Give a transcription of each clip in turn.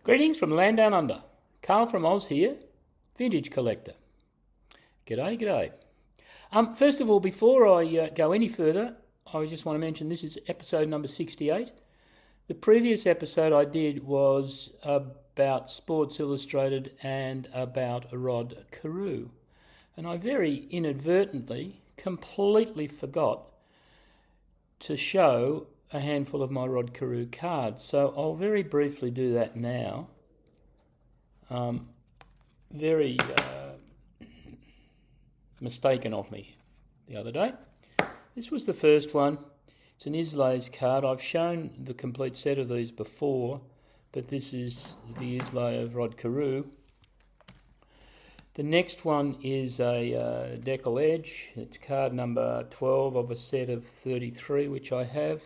Greetings from land down under. Carl from Oz here, vintage collector. G'day, g'day. First of all, before I go any further, I just want to mention this is episode number 68. The previous episode I did was about Sports Illustrated and about Rod Carew. And I very inadvertently completely forgot to show a handful of my Rod Carew cards. So I'll very briefly do that now. Very mistaken of me the other day. This was the first one. It's an Islay's card. I've shown the complete set of these before, but this is the Islay of Rod Carew. The next one is a Decal Edge. It's card number 12 of a set of 33, which I have.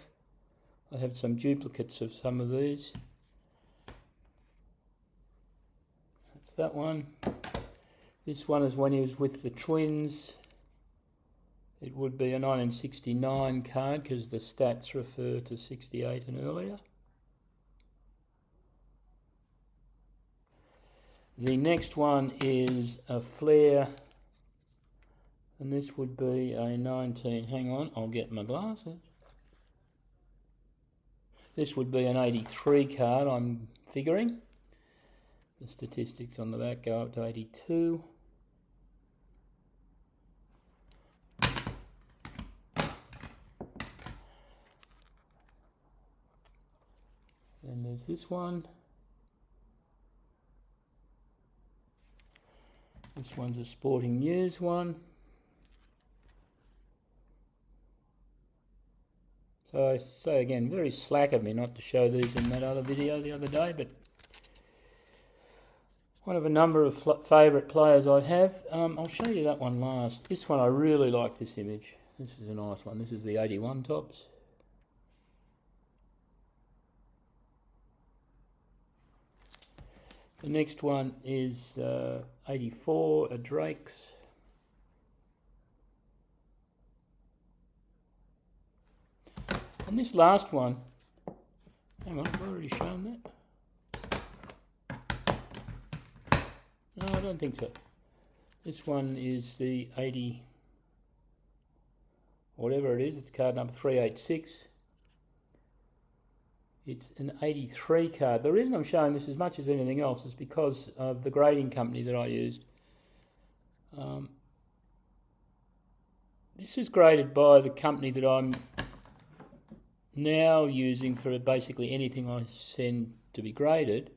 I have some duplicates of some of these. That's that one. This one is when he was with the Twins. It would be a 1969 card because the stats refer to 68 and earlier. The next one is a Flair, and this would be a 19, hang on, I'll get my glasses. This would be an 83 card, I'm figuring. The statistics on the back go up to 82. Then there's this one. This one's a Sporting News one. So I say again, very slack of me not to show these in that other video the other day, but one of a number of favourite players I have. I'll show you that one last. This one, I really like this image. This is a nice one. This is the 81 tops. The next one is 84, a Drake's. And this last one, hang on, have I already shown that? No, I don't think so. This one is the 80, whatever it is, it's card number 386. It's an 83 card. The reason I'm showing this as much as anything else is because of the grading company that I used. This was graded by the company that I'm now using for basically anything I send to be graded.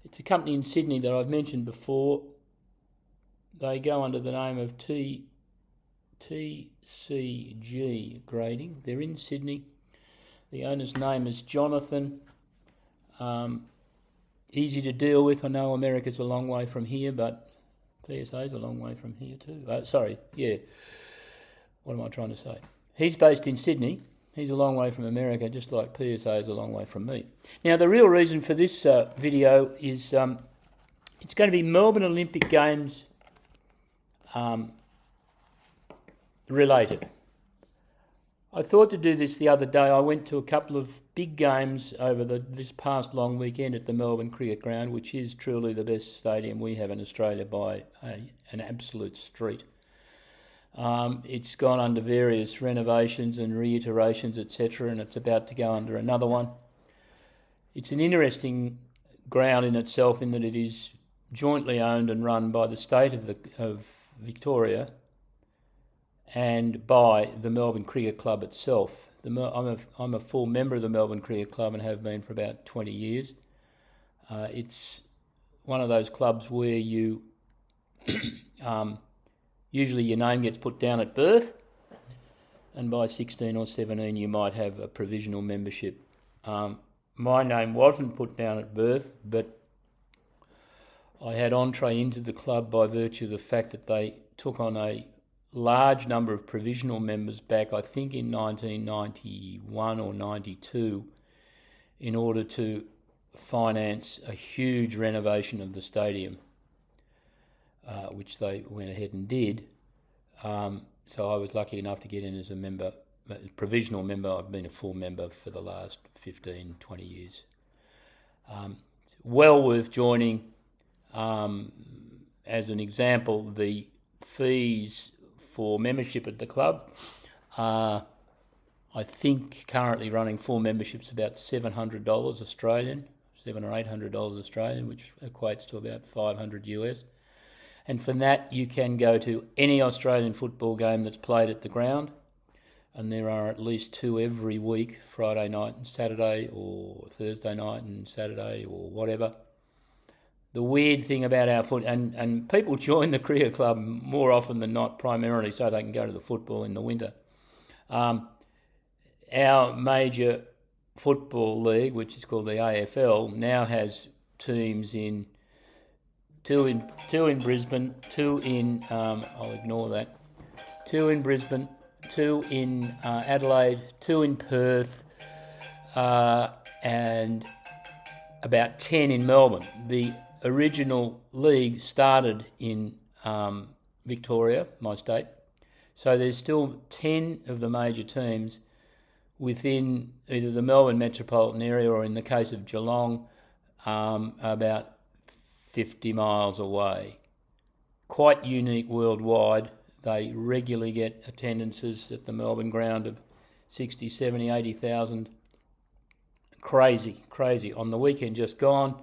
It's a company in Sydney that I've mentioned before. They go under the name of TCG Grading. They're in Sydney. The owner's name is Jonathan. Easy to deal with. I know America's a long way from here, but PSA's a long way from here too. What am I trying to say? He's based in Sydney. He's a long way from America, just like PSA is a long way from me. Now, the real reason for this video is it's going to be Melbourne Olympic Games related. I thought to do this the other day. I went to a couple of big games over this past long weekend at the Melbourne Cricket Ground, which is truly the best stadium we have in Australia by an absolute street. It's gone under various renovations and reiterations, etc., and it's about to go under another one. It's an interesting ground in itself in that it is jointly owned and run by the state of Victoria and by the Melbourne Cricket Club itself. I'm a full member of the Melbourne Cricket Club and have been for about 20 years. It's one of those clubs where you usually your name gets put down at birth, and by 16 or 17 you might have a provisional membership. My name wasn't put down at birth, but I had entree into the club by virtue of the fact that they took on a large number of provisional members back, I think in 1991 or 92, in order to finance a huge renovation of the stadium, which they went ahead and did. So I was lucky enough to get in as a member, a provisional member. I've been a full member for the last 15, 20 years. It's well worth joining. As an example, the fees for membership at the club are, I think, currently running full memberships about $700 Australian, $700 or $800 Australian, which equates to about $500 US. And from that, you can go to any Australian football game that's played at the ground, and there are at least 2 every week, Friday night and Saturday, or Thursday night and Saturday, or whatever. The weird thing about our foot, and people join the cricket club more often than not, primarily so they can go to the football in the winter. Our major football league, which is called the AFL, now has teams in two in Brisbane, 2 in I'll ignore that, 2 in Brisbane, 2 in Adelaide, 2 in Perth, and about 10 in Melbourne. The original league started in Victoria, my state, so there's still 10 of the major teams within either the Melbourne metropolitan area or, in the case of Geelong, about 50 miles away. Quite unique worldwide. They regularly get attendances at the Melbourne ground of 60, 70, 80,000. Crazy. On the weekend just gone,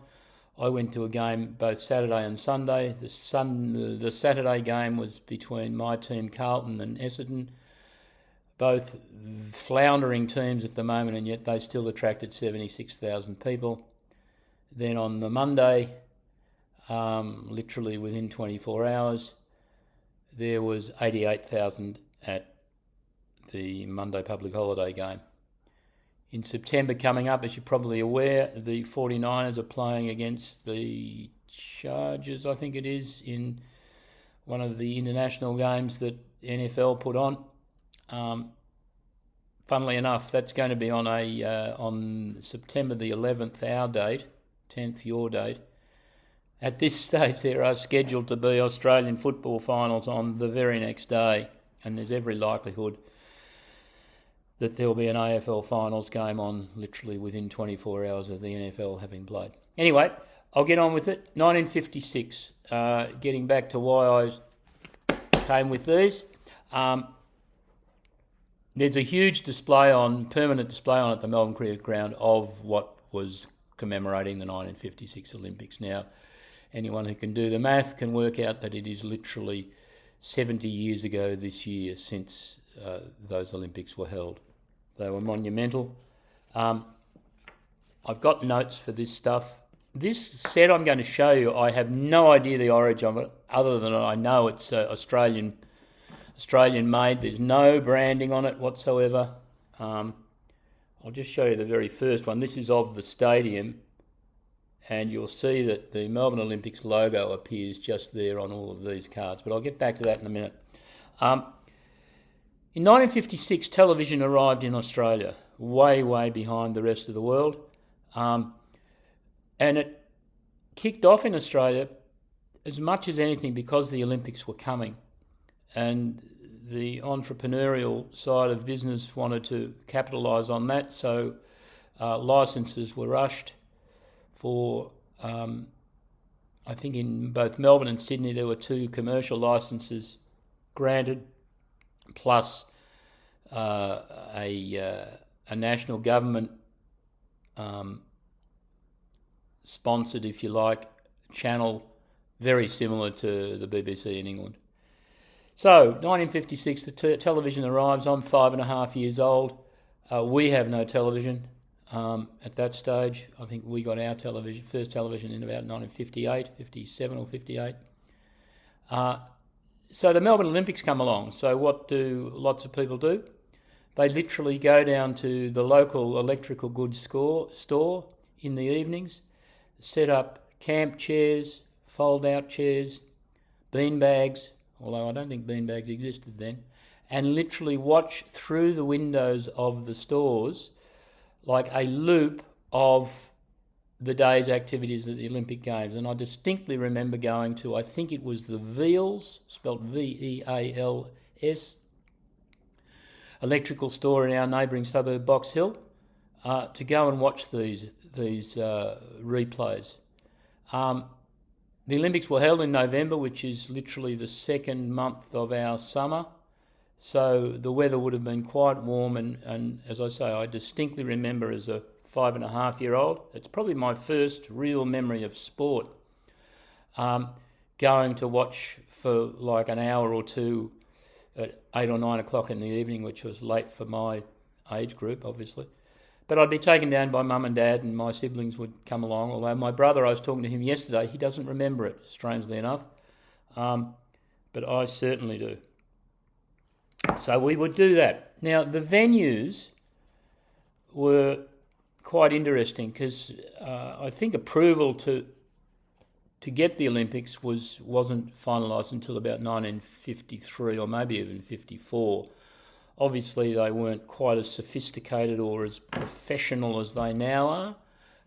I went to a game both Saturday and Sunday. The Saturday game was between my team, Carlton, and Essendon, both floundering teams at the moment, and yet they still attracted 76,000 people. Then on the Monday, literally within 24 hours, there was 88,000 at the Monday public holiday game. In September coming up, as you're probably aware, the 49ers are playing against the Chargers, I think it is, in one of the international games that NFL put on. Funnily enough, that's going to be on September the 11th, our date, 10th your date. At this stage, there are scheduled to be Australian football finals on the very next day, and there's every likelihood that there'll be an AFL finals game on literally within 24 hours of the NFL having played. Anyway, I'll get on with it. 1956, getting back to why I came with these. There's a huge permanent display on at the Melbourne Cricket Ground of what was commemorating the 1956 Olympics. Now, anyone who can do the math can work out that it is literally 70 years ago this year since those Olympics were held. They were monumental. I've got notes for this stuff. This set I'm going to show you, I have no idea the origin of it, other than I know it's Australian made. There's no branding on it whatsoever. I'll just show you the very first one. This is of the stadium, and you'll see that the Melbourne Olympics logo appears just there on all of these cards, but I'll get back to that in a minute. In 1956, television arrived in Australia, way behind the rest of the world, and it kicked off in Australia as much as anything because the Olympics were coming, and the entrepreneurial side of business wanted to capitalise on that, so licences were rushed for, I think in both Melbourne and Sydney there were 2 commercial licences granted, plus a national government sponsored, if you like, channel very similar to the BBC in England. So, 1956, the television arrives. I'm 5.5 years old. We have no television at that stage. I think we got our first television in about 1958, 57 or 58. So the Melbourne Olympics come along. So what do lots of people do? They literally go down to the local electrical goods store in the evenings, set up camp chairs, fold-out chairs, beanbags, although I don't think beanbags existed then, and literally watch through the windows of the stores like a loop of the day's activities at the Olympic Games. And I distinctly remember going to, I think it was the Veals, spelled V-E-A-L-S, electrical store in our neighbouring suburb, Box Hill. to go and watch these replays. The Olympics were held in November, which is literally the second month of our summer. So the weather would have been quite warm, and as I say, I distinctly remember as a 5.5-year-old, it's probably my first real memory of sport, going to watch for like an hour or two at 8 or 9 o'clock in the evening, which was late for my age group, obviously. But I'd be taken down by mum and dad, and my siblings would come along, although my brother, I was talking to him yesterday, he doesn't remember it, strangely enough, but I certainly do. So we would do that. Now, the venues were quite interesting because I think approval to get the Olympics wasn't finalised until about 1953 or maybe even 54. Obviously, they weren't quite as sophisticated or as professional as they now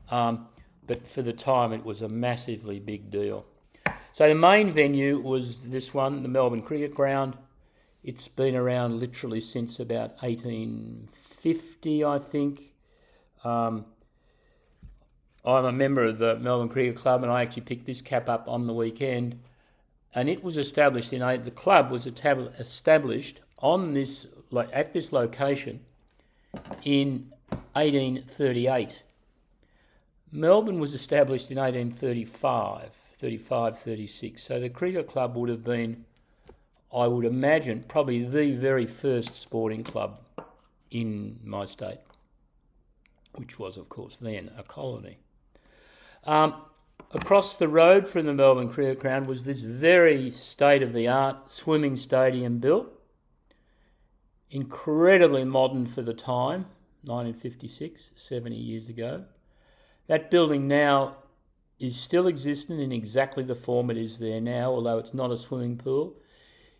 are, but for the time it was a massively big deal. So the main venue was this one, the Melbourne Cricket Ground. It's been around literally since about 1850, I think. I'm a member of the Melbourne Cricket Club, and I actually picked this cap up on the weekend. And it was established the club was established on this at this location in 1838. Melbourne was established in 1836. So the cricket club would have been, I would imagine, probably the very first sporting club in my state, which was, of course, then a colony. Across the road from the Melbourne Cricket Ground was this very state-of-the-art swimming stadium built, incredibly modern for the time, 1956, 70 years ago. That building now is still existing in exactly the form it is there now, although it's not a swimming pool.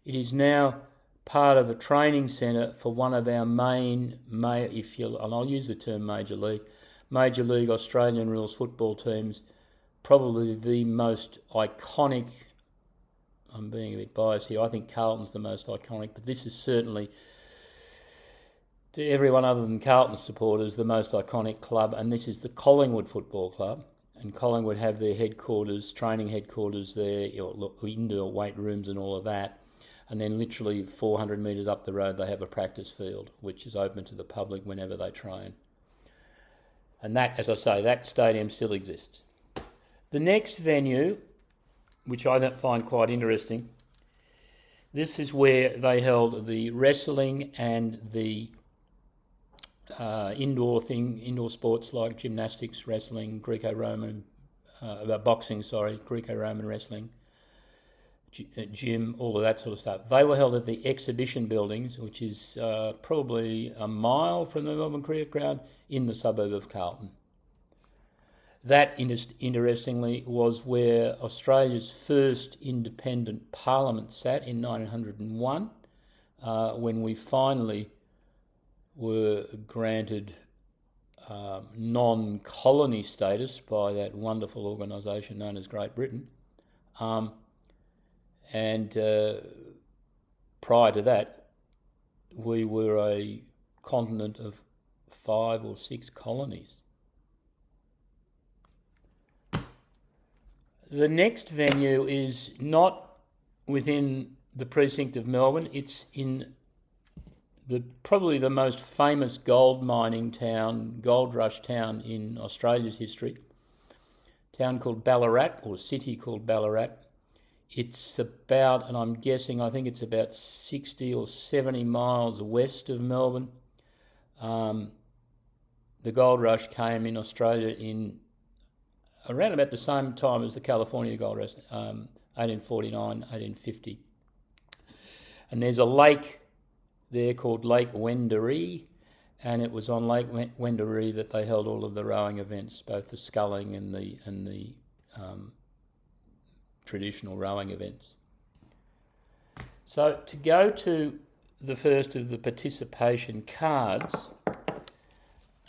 It is now part of a training centre for one of our main, and I'll use the term Major League Australian rules football teams, probably the most iconic. I'm being a bit biased here. I think Carlton's the most iconic, but this is certainly, to everyone other than Carlton supporters, the most iconic club, and this is the Collingwood Football Club. And Collingwood have their training headquarters there, indoor weight rooms and all of that. And then literally 400 metres up the road, they have a practice field, which is open to the public whenever they train. And that, as I say, that stadium still exists. The next venue, which I find quite interesting, this is where they held the wrestling and the indoor sports like gymnastics, wrestling, Greco-Roman, Greco-Roman wrestling, gym, all of that sort of stuff. They were held at the exhibition buildings, which is probably a mile from the Melbourne Cricket Ground in the suburb of Carlton. That, interestingly, was where Australia's first independent parliament sat in 1901, when we finally were granted non-colony status by that wonderful organisation known as Great Britain. And prior to that, we were a continent of 5 or 6 colonies. The next venue is not within the precinct of Melbourne. It's in probably the most famous gold rush town in Australia's history, a town called Ballarat, or city called Ballarat. It's about, and I'm guessing, I think it's about 60 or 70 miles west of Melbourne. The gold rush came in Australia in around about the same time as the California gold rush, 1849, 1850. And there's a lake there called Lake Wendouree, and it was on Lake Wendouree that they held all of the rowing events, both the sculling and the traditional rowing events. So to go to the first of the participation cards,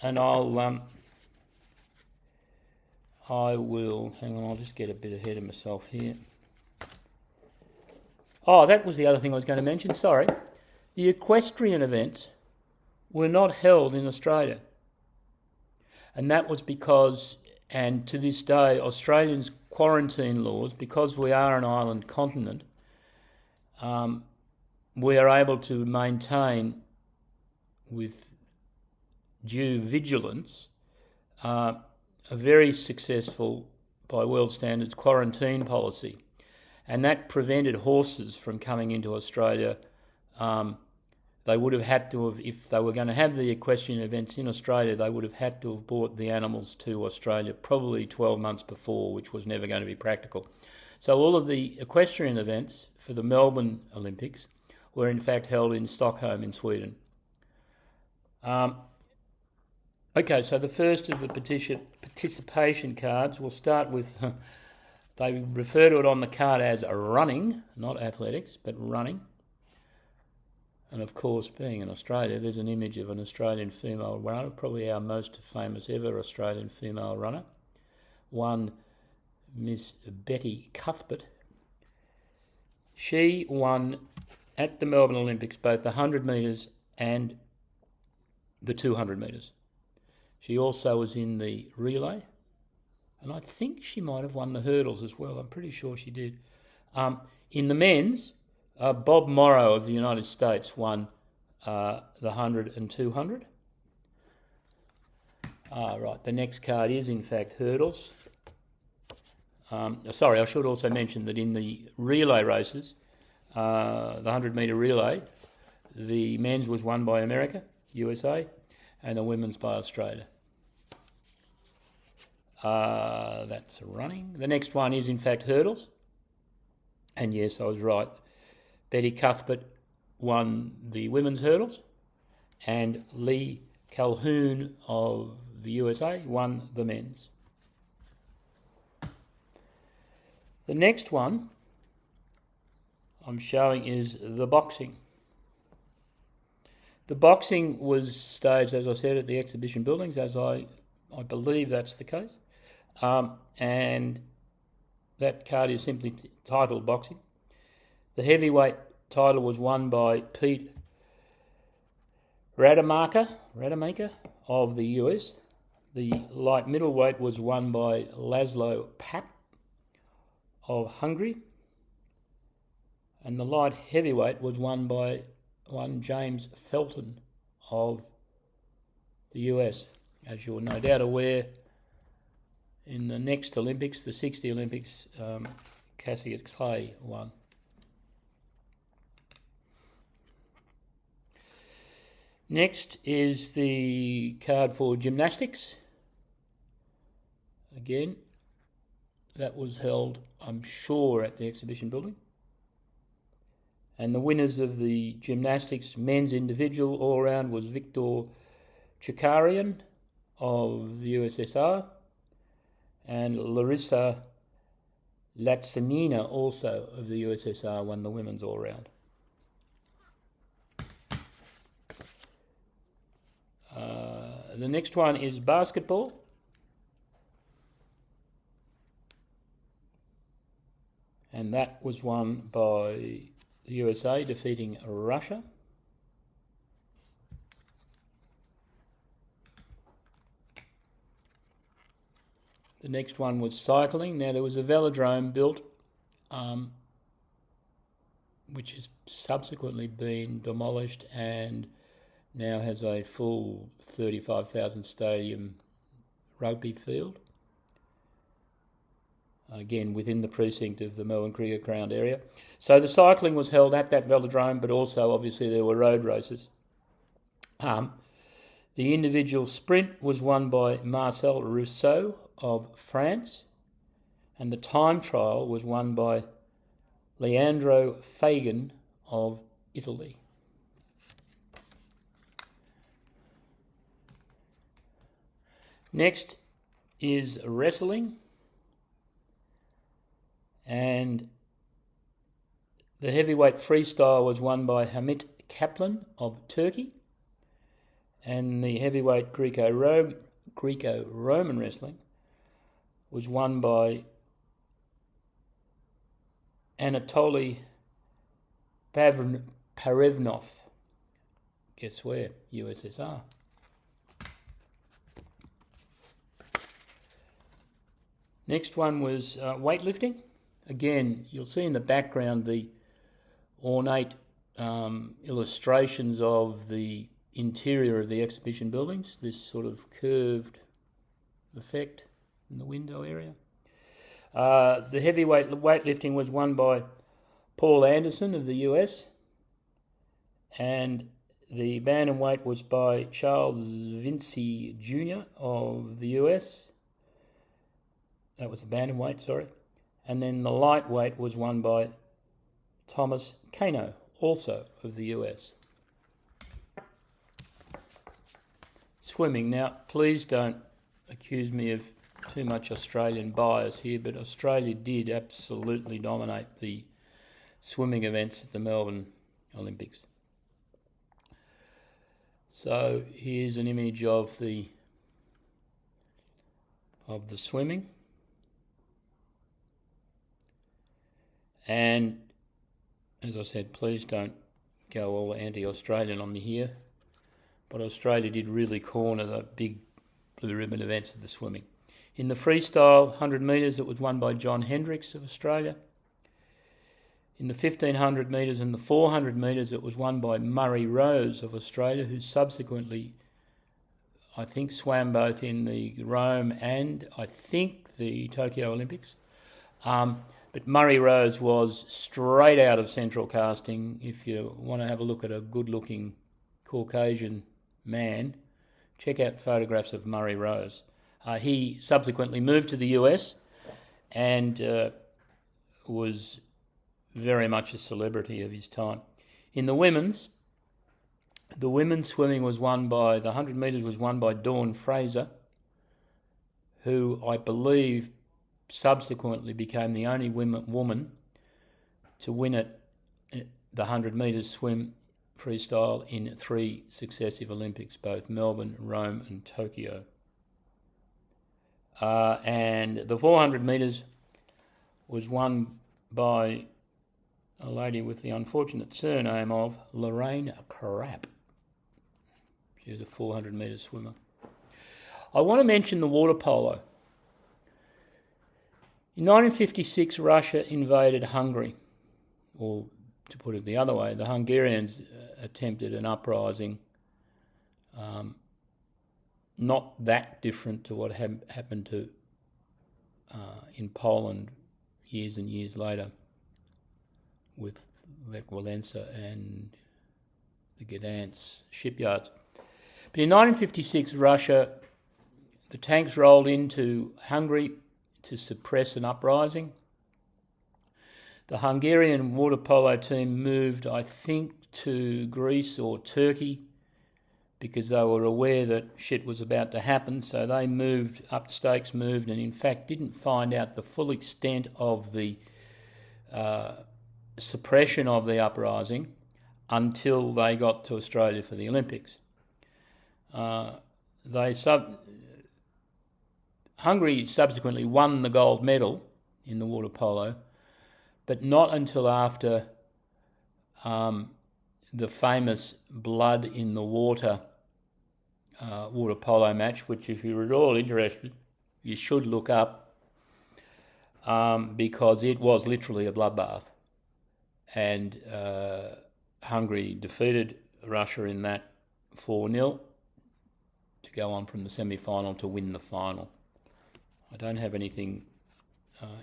and I will, hang on, I'll just get a bit ahead of myself here. Oh, that was the other thing I was going to mention, sorry. The equestrian events were not held in Australia. And that was because, and to this day, Australians' quarantine laws, because we are an island continent, we are able to maintain with due vigilance a very successful, by world standards, quarantine policy. And that prevented horses from coming into Australia. They would have had to have, if they were going to have the equestrian events in Australia, they would have had to have brought the animals to Australia probably 12 months before, which was never going to be practical. So all of the equestrian events for the Melbourne Olympics were in fact held in Stockholm in Sweden. Okay, so the first of the participation cards, we'll start with, they refer to it on the card as running, not athletics, but running. And of course, being in Australia, there's an image of an Australian female runner, probably our most famous ever Australian female runner, one Miss Betty Cuthbert. She won at the Melbourne Olympics both the 100 metres and the 200 metres. She also was in the relay, and I think she might have won the hurdles as well. I'm pretty sure she did. In the men's, Bob Morrow of the United States won the 100 and 200. Right, the next card is in fact hurdles. Sorry, I should also mention that in the relay races, the 100 metre relay, the men's was won by America, USA, and the women's by Australia. That's running. The next one is in fact hurdles. And yes, I was right. Betty Cuthbert won the women's hurdles, and Lee Calhoun of the USA won the men's. The next one I'm showing is the boxing. The boxing was staged, as I said, at the exhibition buildings, as I believe that's the case. And that card is simply titled boxing. The heavyweight title was won by Pete Rademacher of the US. The light middleweight was won by Laszlo Papp of Hungary. And the light heavyweight was won by one James Felton of the US. As you're no doubt aware, in the next Olympics, the 60 Olympics, Cassius Clay won. Next is the card for gymnastics. Again, that was held, I'm sure, at the exhibition building. And the winners of the gymnastics men's individual all-round was Viktor Chikarian of the USSR and Larissa Latsinina, also of the USSR, won the women's all-round. The next one is basketball. And that was won by the USA, defeating Russia. The next one was cycling. Now, there was a velodrome built, which has subsequently been demolished and now has a full 35,000 stadium rugby field. Again, within the precinct of the Melbourne Cricket Ground area. So the cycling was held at that velodrome, but also obviously there were road races. The individual sprint was won by Marcel Rousseau of France, and the time trial was won by Leandro Fagan of Italy. Next is wrestling, and the heavyweight freestyle was won by Hamit Kaplan of Turkey, and the heavyweight Greco-Roman wrestling was won by Anatoly Parevnov. Guess where? USSR. Next one was weightlifting. Again, you'll see in the background the ornate illustrations of the interior of the exhibition buildings, this sort of curved effect in the window area. The heavyweight weightlifting was won by Paul Anderson of the US, and the bantamweight was by Charles Vinci Jr. of the US. That was the bantamweight, sorry. And then the lightweight was won by Thomas Kano, also of the US. Swimming. Now, please don't accuse me of too much Australian bias here, but Australia did absolutely dominate the swimming events at the Melbourne Olympics. So here's an image of the swimming. And as I said, please don't go all anti-Australian on me here, but Australia did really corner the big blue ribbon events of the swimming. In the freestyle 100 metres, it was won by John Hendricks of Australia. In the 1500 metres and the 400 metres, it was won by Murray Rose of Australia, who subsequently, I think, swam both in the Rome and, I think, the Tokyo Olympics. But Murray Rose was straight out of central casting. If you want to have a look at a good-looking Caucasian man, check out photographs of Murray Rose. He subsequently moved to the US and was very much a celebrity of his time. In the women's swimming was won by, the 100 metres was won by Dawn Fraser, who I believe subsequently became the only woman to win it, the 100 metres swim freestyle in 3 successive Olympics, both Melbourne, Rome and Tokyo. And the 400 metres was won by a lady with the unfortunate surname of Lorraine Crapp. She was a 400 metre swimmer. I want to mention the water polo. In 1956, Russia invaded Hungary, or to put it the other way, the Hungarians attempted an uprising not that different to what happened to in Poland years and years later with Lech Walesa and the Gdansk shipyards. But in 1956, Russia, the tanks rolled into Hungary to suppress an uprising. The Hungarian water polo team moved, I think, to Greece or Turkey because they were aware that shit was about to happen, so they moved, up stakes moved, and in fact didn't find out the full extent of the suppression of the uprising until they got to Australia for the Olympics. Hungary subsequently won the gold medal in the water polo, but not until after the famous blood in the water water polo match, which if you're at all interested, you should look up because it was literally a bloodbath. And Hungary defeated Russia in that 4-0 to go on from the semi-final to win the final. I don't have anything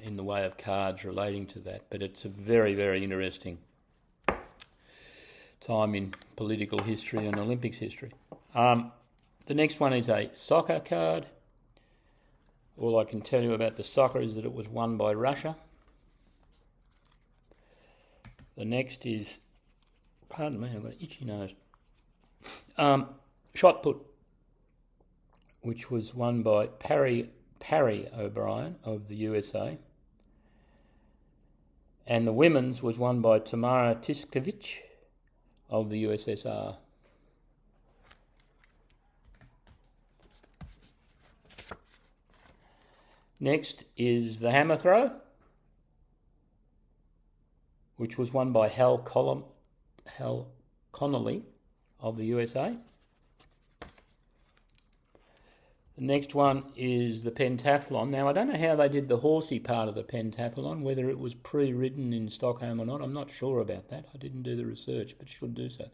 in the way of cards relating to that, but it's a very, very interesting time in political history and Olympics history. The next one is a soccer card. All I can tell you about the soccer is that it was won by Russia. The next is, pardon me, I've got an itchy nose. Shot put, which was won by Parry O'Brien of the USA. And the women's was won by Tamara Tiskevich of the USSR. Next is the hammer throw, which was won by Hal Connolly of the USA. The next one is the pentathlon. Now, I don't know how they did the horsey part of the pentathlon, whether it was pre-ridden in Stockholm or not. I'm not sure about that. I didn't do the research, but should do so.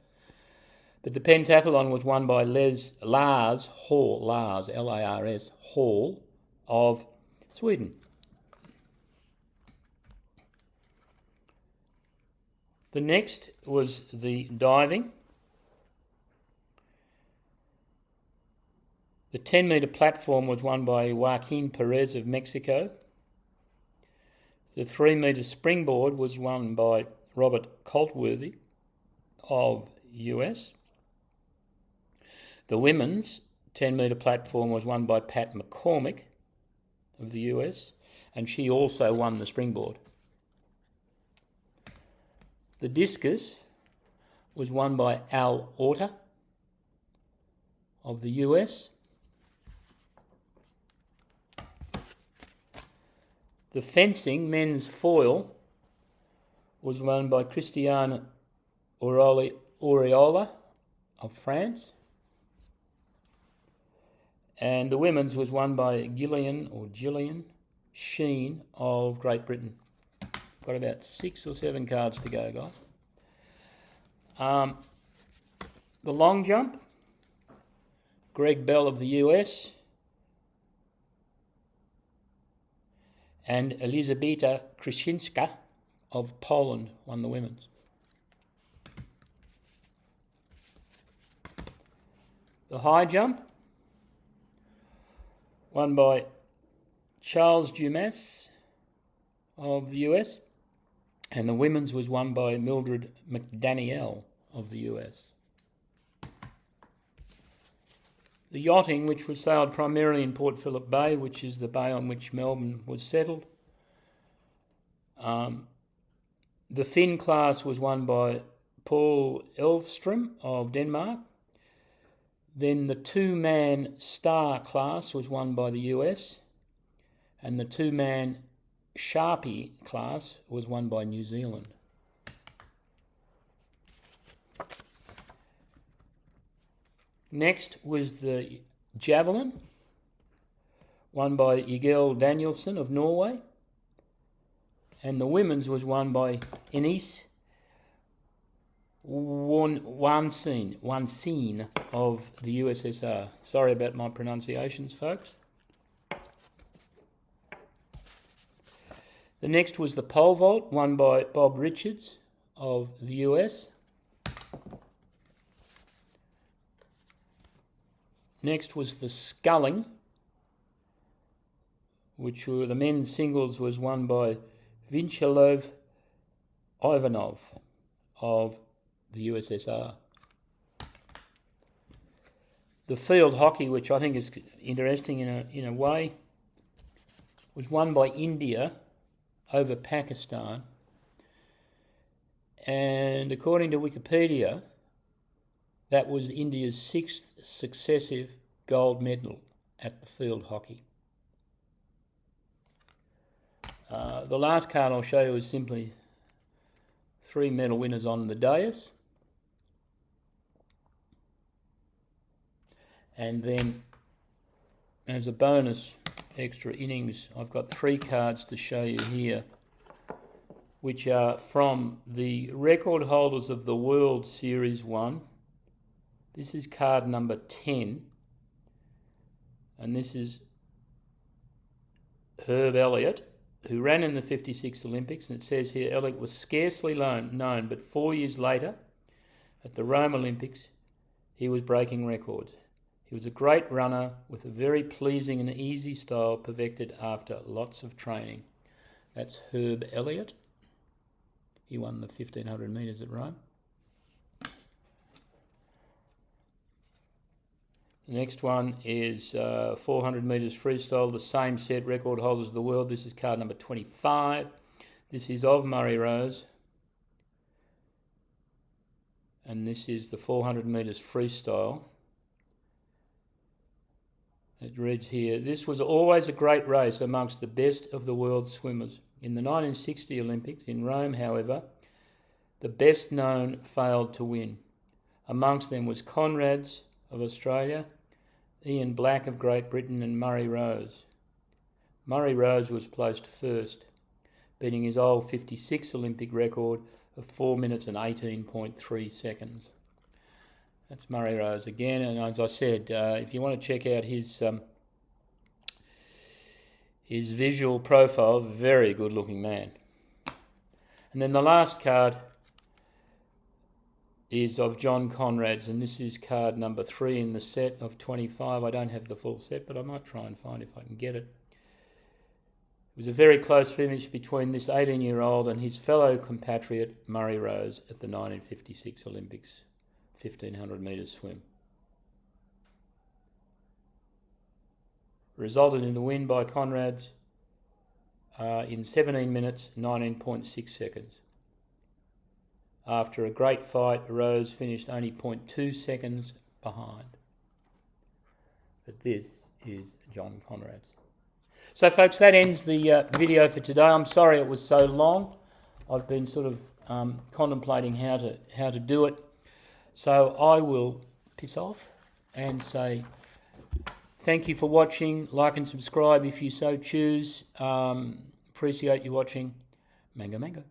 But the pentathlon was won by Lars Hall, L-A-R-S, Hall of Sweden. The next was the diving. The 10-metre platform was won by Joaquin Perez of Mexico. The 3-metre springboard was won by Robert Coltworthy of US. The women's 10-metre platform was won by Pat McCormick of the US, and she also won the springboard. The discus was won by Al Orta of the US. The fencing men's foil was won by Christian Aureola of France. And the women's was won by Gillian Sheen of Great Britain. Got about 6 or 7 cards to go, guys. The long jump, Greg Bell of the US and Elizabeta Krzyńska of Poland won the women's. The high jump, won by Charles Dumas of the US, and the women's was won by Mildred McDaniel of the US. The yachting, which was sailed primarily in Port Phillip Bay, which is the bay on which Melbourne was settled. The thin class was won by Paul Elvström of Denmark. Then the 2-man star class was won by the US, and the 2-man Sharpie class was won by New Zealand. Next was the javelin, won by Egil Danielsen of Norway, and the women's was won by Enis Wanseen of the USSR. Sorry about my pronunciations, folks. The next was the pole vault, won by Bob Richards of the US. Next was the sculling, which were the men's singles was won by Vinchelov Ivanov of the USSR. The field hockey, which I think is interesting in a way, was won by India over Pakistan, and according to Wikipedia, that was India's 6th successive gold medal at the field hockey. The last card I'll show you is simply 3 medal winners on the dais. And then as a bonus extra innings, I've got 3 cards to show you here, which are from the record holders of the World Series 1. This is card number 10, and this is Herb Elliott, who ran in the 56 Olympics, and it says here Elliott was scarcely known, but 4 years later, at the Rome Olympics, he was breaking records. He was a great runner with a very pleasing and easy style perfected after lots of training. That's Herb Elliott. He won the 1500 metres at Rome. The next one is 400 metres freestyle, the same set, record holders of the world. This is card number 25. This is of Murray Rose. And this is the 400 metres freestyle. It reads here, this was always a great race amongst the best of the world's swimmers. In the 1960 Olympics in Rome, however, the best known failed to win. Amongst them was Conrads of Australia, Ian Black of Great Britain and Murray Rose. Murray Rose was placed first, beating his old 56 Olympic record of 4 minutes and 18.3 seconds. That's Murray Rose again, and as I said, if you want to check out his visual profile, very good looking man. And then the last card is of John Conrad's, and this is card number 3 in the set of 25. I don't have the full set, but I might try and find if I can get it. It was a very close finish between this 18-year-old and his fellow compatriot Murray Rose at the 1956 Olympics 1500 metres swim. Resulted in the win by Conrad's in 17 minutes 19.6 seconds. After a great fight, Rose finished only 0.2 seconds behind. But this is John Conrad's. So folks, that ends the video for today. I'm sorry it was so long. I've been sort of contemplating how to do it. So I will piss off and say thank you for watching. Like and subscribe if you so choose. Appreciate you watching. Mango mango.